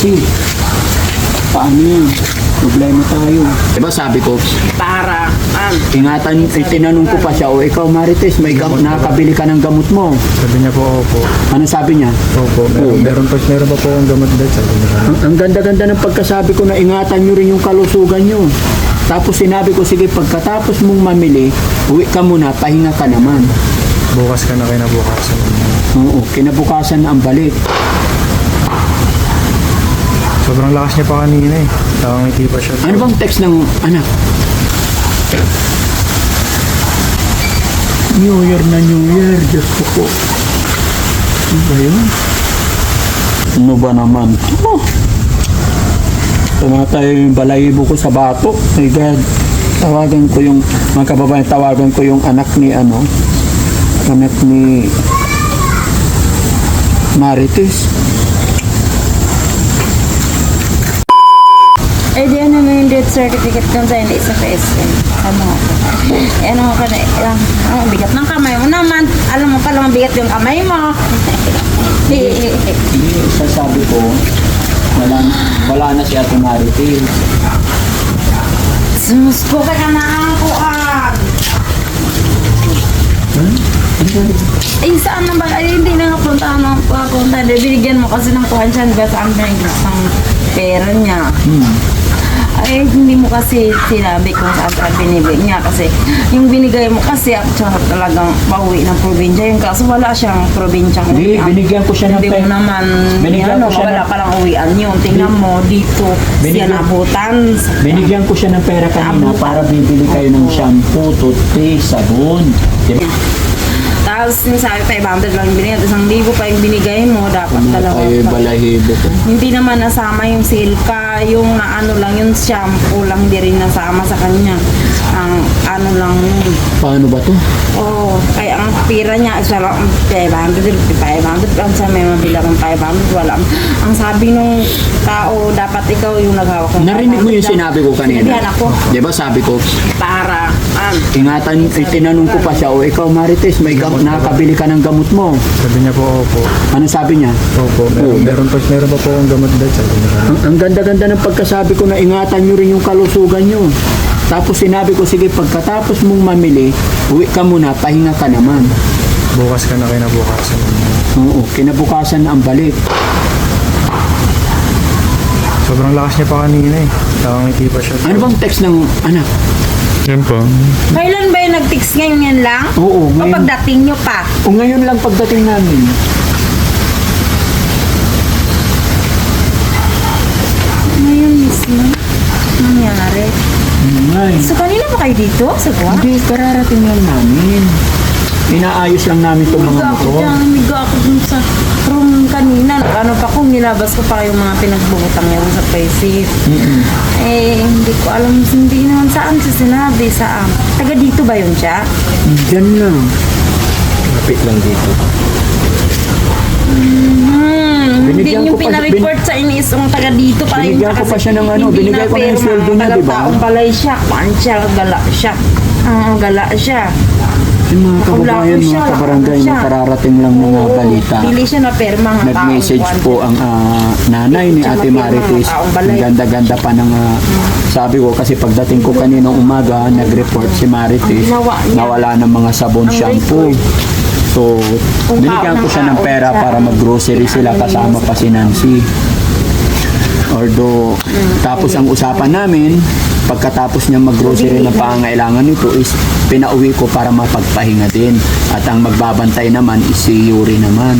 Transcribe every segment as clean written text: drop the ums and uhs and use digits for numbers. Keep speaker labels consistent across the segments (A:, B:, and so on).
A: kasi. Paano yun? Problema tayo. Diba sabi ko,
B: Para,
A: ingatan, tinanong ko pa siya, o ikaw Marites, may gamot, nakakabili ka ng gamot mo.
C: Sabi niya po, opo.
A: Ano sabi niya?
C: Opo, meron pa po akong gamot dahil sabi niya.
A: Ang ganda-ganda ng pagkasabi ko na ingatan nyo rin yung kalusugan nyo. Tapos sinabi ko, sige, pagkatapos mong mamili, uwi ka muna, pahinga ka naman.
C: Bukas ka na kinabukasan.
A: Oo, kinabukasan na ang balik.
C: Sobrang lakas niya pa kanina eh. Nakangiti pa siya.
A: Ano bang text ng anak? New Year na New Year, Diyos ko po. Ano ba yun? Ano ba naman? Oh. Tumatay yung balahibo ko sa batok. My God. Tawagan ko yung, mga kababayan, tawagan ko yung anak ni Marites.
B: eh di ano yung death certificate kung sa'yo na isa PSM. Ano ka na, ang bigat ng kamay mo naman. Alam mo palang bigat yung kamay mo.
A: Sasabi ko, wala na si Ate Marites.
B: Sumusko ka na ako Eh, saan na ba? Ay, hindi na nga punta papunta. Binigyan mo kasi ng kuhan siya. Diba saan ba yung isang pera niya? Ay, hindi mo kasi sinabi kung saan binibig niya. Kasi yung binigay mo kasi at siya talagang pauwi ng probinsya. Yung kaso wala siyang probinsyang
A: Hindi, binigyan ko siya ng
B: Hindi mo naman,
A: Binigyan ko siya
B: wala
A: ng-
B: ka lang uwian yun. Tingnan mo, dito, siya nabutan.
A: Binigyan ko siya ng pera kanina para bibili kayo ng shampoo, toothpaste, sabon. Diba?
B: Tapos yung sabi, 500 lang yung binigay. Tapos 1,000 pa yung binigay mo, dapat talaga.
A: Ay, balahibo ko.
B: Hindi naman nasama yung silka, yung na ano lang, yung shampoo lang di rin nasama sa kanya. Ang ano lang yun.
A: Paano ba to?
B: Oo, kaya ang pira niya, isa lang 500 lang siya, may mabila ng 500, wala. Ang sabi nung tao, dapat ikaw yung naghawak ng
A: Narinig mo yung
B: 500 lang.
A: sinabi ko kanina?
B: Sinabihan ako,
A: Diba sabi ko,
B: para,
A: ingatan, tinanong ko pa siya, o ikaw Marites, may gamot, nakakabili ka ng gamot mo.
C: Sabi niya po, opo.
A: Ano sabi niya?
C: Opo, meron pa po akong gamot dahil sabi niya.
A: Ang ganda-ganda ng pagkasabi ko na ingatan nyo rin yung kalusugan nyo. Tapos sinabi ko, sige, pagkatapos mong mamili, uwi ka muna, pahinga ka naman.
C: Bukas ka na kinabukasan.
A: Oo, kinabukasan na ang balik.
C: Sobrang lakas niya pa kanina eh. Nakangiti pa siya.
A: Ano bang text ng anak?
C: Yan po.
B: kailan ba yung nag-text ngayon yan lang?
A: Oo,
B: O
A: ngayon.
B: pagdating nyo pa?
A: O ngayon lang pagdating namin.
B: Ngayon mismo? Nangyari?
A: Ay,
B: So kanina ba kayo dito? Sa Guam?
A: hindi, kararating lang namin. Inaayos lang namin itong mga motor.
B: Namiga ako dun sa room kanina. Ano pa kung nilabas ko pa yung mga pinagbubutang yun sa PaySafe. Eh, hindi ko alam, hindi naman saan siya sinabi. Saan? Taga dito ba yun siya?
A: Diyan lang.
C: Lapit lang dito.
B: Hindi
A: Binigyan
B: yung
A: ko pa-
B: pinareport sa inis yung taga dito pa rin.
A: Binigyan ko pa siya ng ano, binigay ko na yung sweldo niya, di ba?
B: Taong palay siya, kuan siya, gala siya. Gala siya.
A: Yung mga kababayan,
B: Wala ko siya,
A: mga kabarangay,
B: wala ko
A: na
B: siya.
A: kararating lang mga
B: Oo,
A: balita.
B: Pili siya na perma nga
A: Nag-message
B: taong
A: po ang nanay ni
B: Siya
A: Ate
B: mapirma,
A: Marites.
B: taong
A: Ang
B: balay.
A: ganda-ganda pa ng sabi ko kasi pagdating ko kaninang umaga, nag-report si Marites
B: Ang ginawa niya.
A: na wala ng mga sabon
B: Ang
A: shampoo. So,
B: Kung
A: binigyan ko siya ng
B: kaon
A: pera
B: siya,
A: para mag-grocery sila kasama pa si Nancy. Although, tapos ang usapan namin, pagkatapos niya mag-grocery na pangangailangan nito is pinauwi ko para mapagpahinga din. At ang magbabantay naman is si Yuri naman.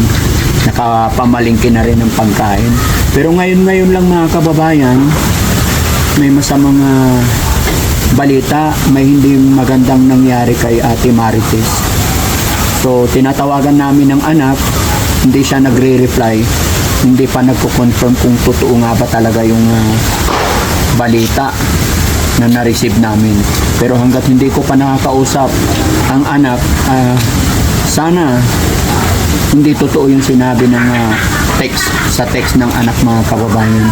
A: Nakapamalingki na rin ng pagkain. Pero ngayon lang mga kababayan, may masamang balita, may hindi magandang nangyari kay Ate Marites. So, tinatawagan namin ng anak, hindi siya nagre-reply, hindi pa nagko-confirm kung totoo nga ba talaga yung balita na na-receive namin. Pero hanggat hindi ko pa nakakausap ang anak, sana hindi totoo yung sinabi ng text sa text ng anak mga kababayan.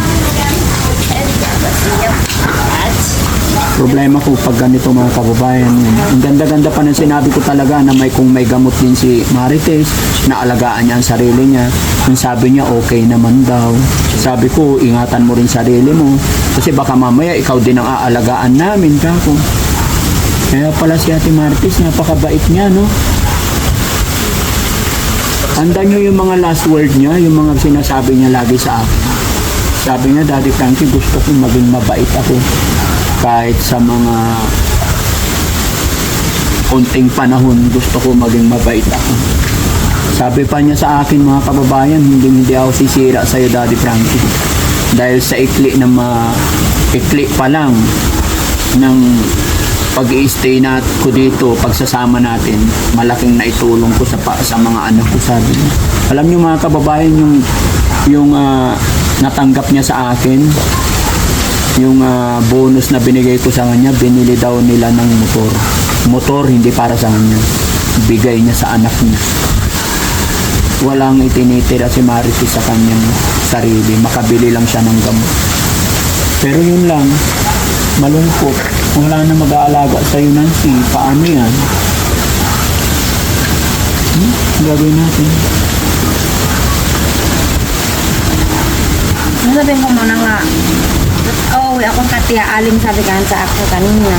A: Problema ko pag ganito mga kababayan. Ang ganda-ganda pa ng sinabi ko talaga na kung may gamot din si Marites, na alagaan niya ang sarili niya. Yung sabi niya okay naman daw. Sabi ko, ingatan mo rin sarili mo. Kasi baka mamaya ikaw din ang aalagaan namin, kako. Kaya pala si Ate Marites, napakabait niya, no? Tandaan niyo yung mga last word niya, yung mga sinasabi niya lagi sa akin. Sabi niya, Daddy Frankie, gusto ko maging mabait ako. Kahit sa mga konting panahon, gusto ko maging mabait ako. Sabi pa niya sa akin, mga kababayan, hindi ako sisira sa'yo, Daddy Frankie. Dahil sa ikli pa lang ng pag-i-stay ko dito, pagsasama natin, malaking naitulong ko sa mga anak ko, sabi niya. Alam niyo mga kababayan, yung natanggap niya sa akin, yung bonus na binigay ko sa kanya, binili daw nila ng motor, hindi para sa kanya, bigay niya sa anak niya. Walang itinitira si Marites sa kanyang sarili, makabili lang siya ng gamot. Pero yun lang, malungkot. Wala na mag-aalaga sa'yo, Nancy. Paano yan? Gagawin natin.
B: Sabihin ko muna nga, uwi akong katiya-alim sabi ka sa ako kanina.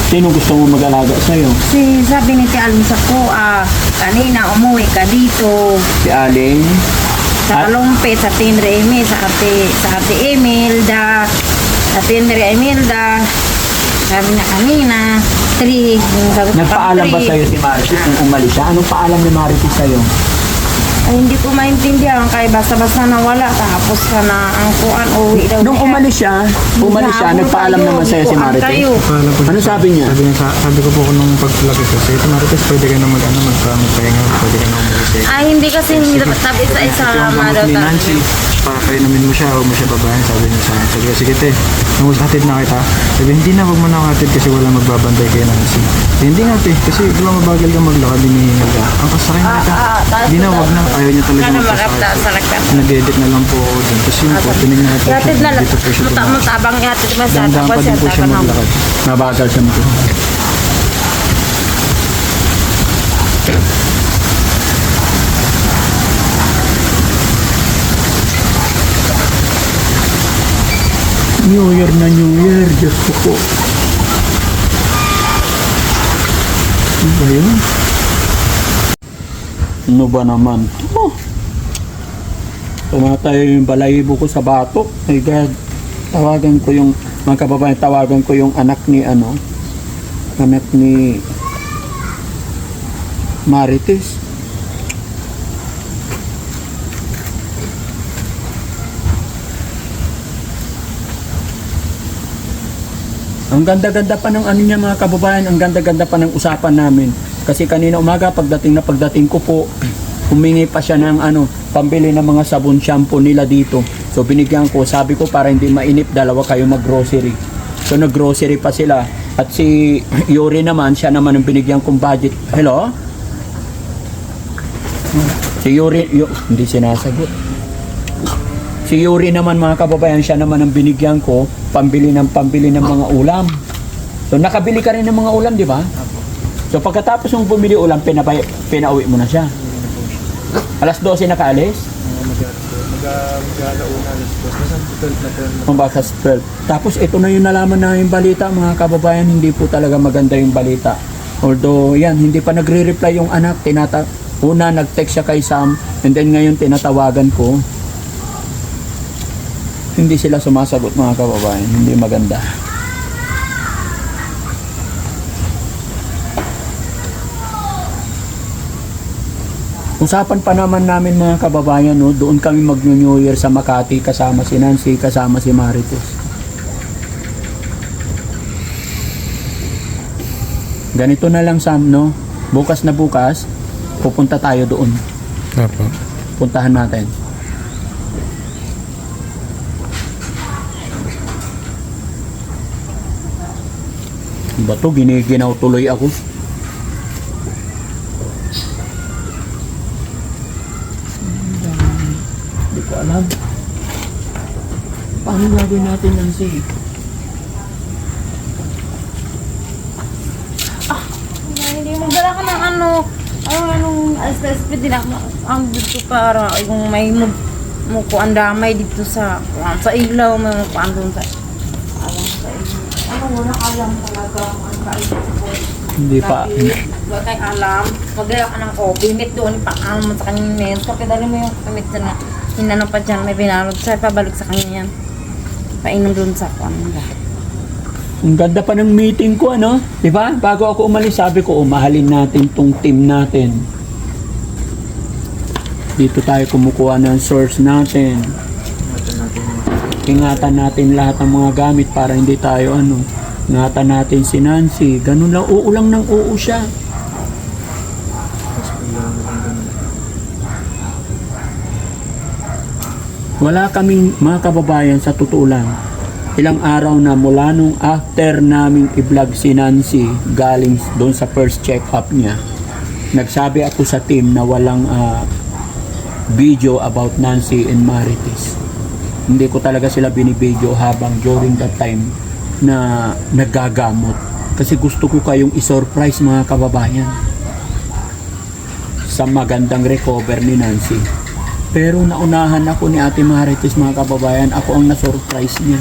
A: Sino gusto mo mag-alaga sa'yo?
B: Sabi ni Tia Alim sa ko, kanina umuwi ka dito.
A: Si Aling?
B: Sa Kalumpit, sa Tindre Emil, sa Ate Imelda, sa Tindre Imelda. Sabi na kanina, 3.
A: Nagpaalam ba sa'yo si Marites nung umalis siya? Anong paalam ni Marites sa'yo?
B: Ay, hindi ko maintindihan kaya basta-basta nawala tapos ka na ang kuan uwi daw.
A: Nung umalis siya, nagpaalam naman sa'yo si Marites?
C: Paalam po
A: Ano
C: siya.
A: sabi niya?
C: Sabi ko po nung paglalaki ko, sige, Marites, pwede ka na magpahinga, pwede ka na umuwi.
B: Ay, hindi kasi hindi dapat sabi sa isa lama daw
C: Ni Nancy, para kayo namin mo siya, huwag mo siya babayan, sabi niya sa akin. Sabi ko, sige te, nung hatid na kita. Sabi, hindi na, huwag mo na hatid kasi wala magbabantay kay Nancy. Hindi nga te, kasi di ba mabagal ka maglakad, hinihingal ka. Ang pasakay na kita. Hindi na, huwag na, ayaw niya talaga
B: Sana marapta
C: magpasakay.
B: sa lakad.
C: Nag-edit na lang po ako dun. Tapos yun po, tinignan natin
B: Yatid na lang.
C: dito po siya tumama.
B: Mutabang yatid ba sa
C: Dandang pa
B: tapos
C: din po siya
B: yatid
C: maglakad.
A: Nabagal siya mo. New Year na New Year, Diyos ko po. Ano ba yun? Ano ba naman? Oh. Tumatay yung balahibo ko sa batok. My God. Tawagan ko yung, mga kababayan, tawagan ko yung anak ni Marites. Ang ganda-ganda pa ng ano niya mga kababayan, ang ganda-ganda pa ng usapan namin. Kasi kanina umaga pagdating ko po, humingi pa siya ng pambili ng mga sabon shampoo nila dito. So binigyan ko, sabi ko para hindi mainip, dalawa kayo mag-grocery. So nag-grocery pa sila. At si Yuri naman, siya naman ang binigyan kong budget. Hello? Si Yuri, hindi sinasagot. Si Yuri naman mga kababayan, siya naman ang binigyan ko pambili ng mga ulam. So nakabili ka rin ng mga ulam, di ba? So pagkatapos mong bumili ulam, pinauwi mo na siya. Alas 12 nakaalis?
C: Mag-alauna, alas 12 na po.
A: Baka 12. Tapos ito na yung nalaman na yung balita mga kababayan, hindi po talaga maganda yung balita. Although yan, hindi pa nagre-reply yung anak. Una nag-text siya kay Sam, and then ngayon tinatawagan ko. Hindi sila sumasagot mga kababayan, hindi maganda. Usapan pa naman namin mga kababayan, no, doon kami mag-New Year sa Makati kasama si Nancy, kasama si Marites. Ganito na lang Sam, no? Bukas na bukas, pupunta tayo doon.
C: Apo.
A: Puntahan natin. Ba to, giniginaw tuloy ako. Hindi ko alam. Paano gagawin natin yan si?
B: magdala ka ng anong SSP din ang dito para yung may mukuan damay dito sa ilaw, may mukuan doon sa wala ka alam talaga ang kaisip ko.
A: Hindi pa.
B: Wala tayong alam. Magdala ka ng bimit doon, paano mo sa kanyang mail. Kapag dali mo yung kamit dyan na hinanong pa dyan, may binalot siya, pabalik sa kanya yan. Painom doon sa kuan nila.
A: Ang ganda pa ng meeting ko, ano? Di ba? Bago ako umalis, sabi ko, mahalin natin tong team natin. Dito tayo kumukuha ng source natin. Ingatan natin lahat ng mga gamit para hindi tayo, ingatan natin si Nancy. Ganun lang, uulang ng uu siya. Wala kaming mga kababayan sa totoo lang. Ilang araw na mula nung after naming i-vlog si Nancy galing doon sa first check-up niya, nagsabi ako sa team na walang video about Nancy and Marites. Hindi ko talaga sila binibideo habang during that time na naggagamot. Kasi gusto ko kayong i-surprise mga kababayan sa magandang recover ni Nancy. Pero naunahan ako ni Ate Marites mga kababayan, ako ang na-surprise niya.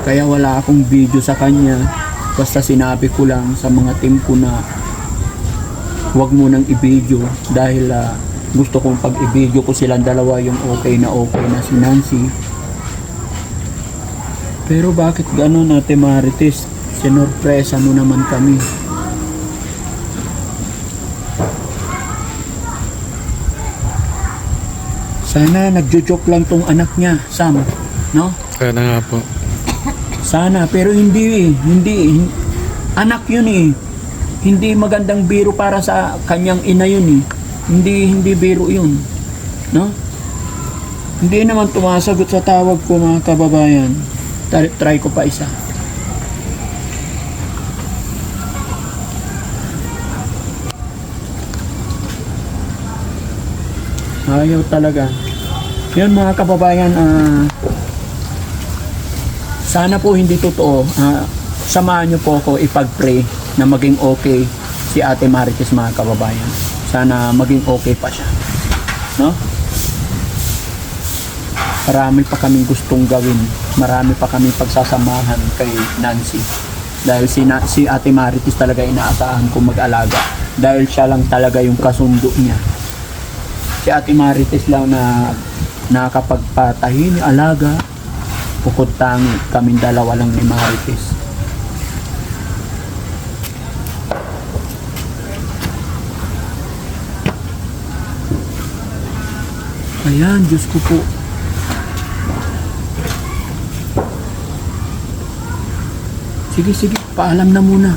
A: Kaya wala akong video sa kanya. Basta sinabi ko lang sa mga team ko na huwag mo nang i-video dahil gusto kong pag i-video ko silang dalawa yung okay na si Nancy. Pero bakit gano'n Ate Marites? Sinurpresa mo naman kami. Sana nagjo-joke lang tong anak niya, Sam. No?
C: Kaya na nga po.
A: Sana, pero hindi. Anak yun eh. Hindi magandang biro para sa kanyang ina yun eh. Hindi biro yun. No? Hindi naman tumasagot sa tawag ko mga kababayan. Try ko pa isa. Ayaw talaga. Yun mga kababayan, sana po hindi totoo. Samahan niyo po ako ipag-pray na maging okay si Ate Marites mga kababayan. Sana maging okay pa siya. No? Marami pa kaming gustong gawin. Marami pa kaming pagsasamahan kay Nancy. Dahil si Ate Marites talaga inaasahan ko mag-alaga. Dahil siya lang talaga yung kasundo niya. Si Ate Marites lang na nakapagpatahin, alaga, bukod tangi, kaming dalawa lang ni Marites. Ayan, Diyos ko po. Sige, paalam na muna.